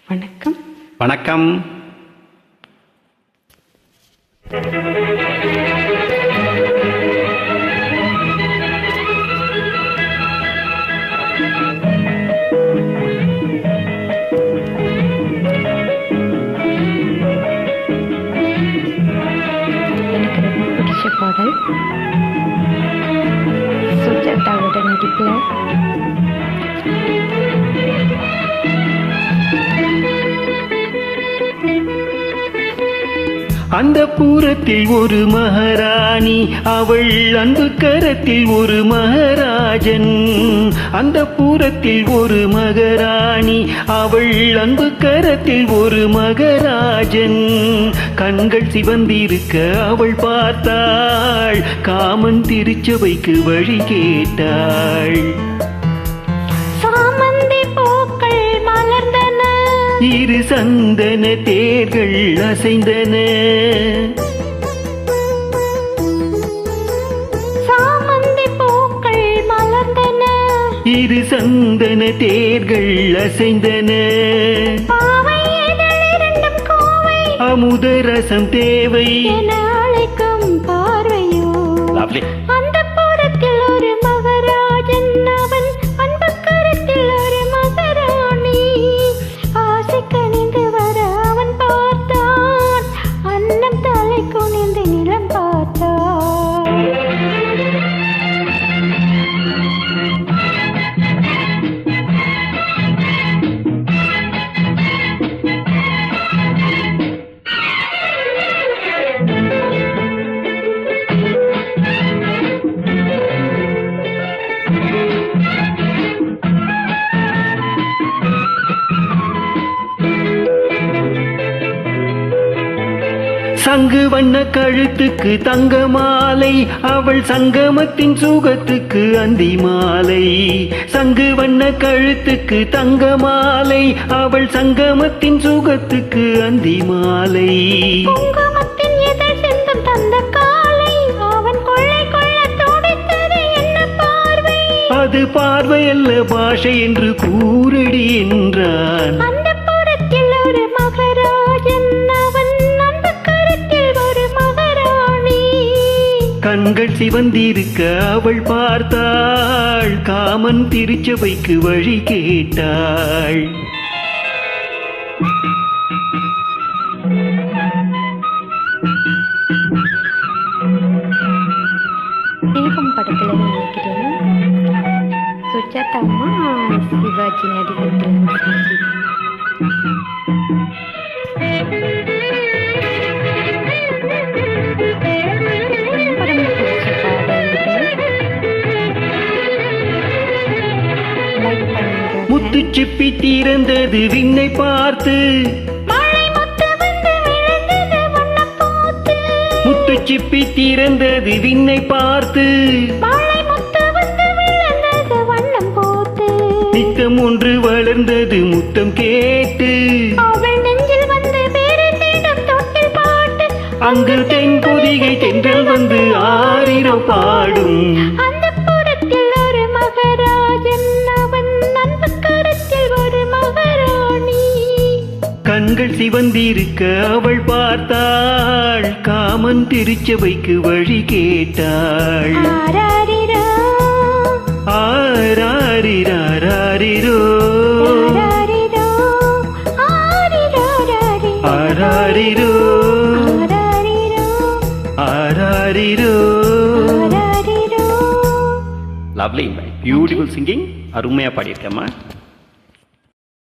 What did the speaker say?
வணக்கம். வணக்கம். எனக்கு ரொம்ப பிடிச்ச பாடல் சுஜாதாவோட நடிப்பில் அந்த பூரத்தில் ஒரு மகாராணி, அவள் அன்பு கரத்தில் ஒரு மகாராஜன். அந்த பூரத்தில் ஒரு மகாராணி, அவள் அன்பு கரத்தில் ஒரு மகாராஜன். கண்கள் சிவந்திருக்க அவள் பார்த்தாள், காமன் திருச்சபைக்கு வழி கேட்டாள். இரு சந்தன தேர்கள் அசைந்தன, சாமந்தி பூக்கள் மலர்ந்தன. இரு சந்தன தேர்கள் அசைந்தன, அமுத ரசம் தேவை என அழைக்கும் பார்வையோ. அந்த புறத்தில் ஒரு மகாராஜன், அவன் அன்பு கரத்தில் ஒரு மகாராணி. ஆசை கனிந்து வர அவன் பார்த்தான், அன்னம் தலை குனிந்து நிலம் பார்த்தான். சங்கு வண்ண கழுத்துக்கு தங்க மாலை, அவள் சங்கமத்தின் சுகத்துக்கு அந்தி மாலை. சங்கு வண்ண கழுத்துக்கு தங்க மாலை, அவள் சங்கமத்தின் சுகத்துக்கு அந்தி மாலை. குங்குமத்தின் இதழ் சிந்தும் தந்த காலை, அவன் கொள்ளை கொள்ள துடித்தது என்ன பார்வை. அது பார்வை அல்ல பாஷை என்று கூறடி என்றான். அந்த புறத்தில் ஒரு மகாராஜன், அவன் அன்பு கரத்தில் ஒரு மகாராணி. கண்கள் சிவந்திருக்க அவள் பார்த்தாள், காமன் திருச்சபைக்கு வழி கேட்டாள். தீபம் படத்துல நினைக்கிறேன், சுஜாதா அம்மா சிவாஜி நடிகத்தில் முத்து சிப்பி திறந்தது விண்ணை பார்த்து, முத்து சிப்பி திறந்தது விண்ணை பார்த்து. நித்தம் ஒன்று வளர்ந்தது முத்தம் கேட்டு, அங்கு தென் பொதிகை தென்றல் வந்து ஆரிரோ பாடும். அந்த புறத்தில் ஒரு மகாராஜன், அவன் அன்பு கரத்தில் ஒரு மகாராணி. கண்கள் சிவந்திருக்க அவள் பார்த்தாள், காமன் திருச்சபைக்கு வழி கேட்டாள். ஆராரிரோ ஆராரிராரிரோ ஆராரிரோ ஆராரிரோ ஆராரிரோ லவ்லி, பியூட்டிஃபுல் சிங்கிங். அருமையா பாடியிருக்கேம்மா.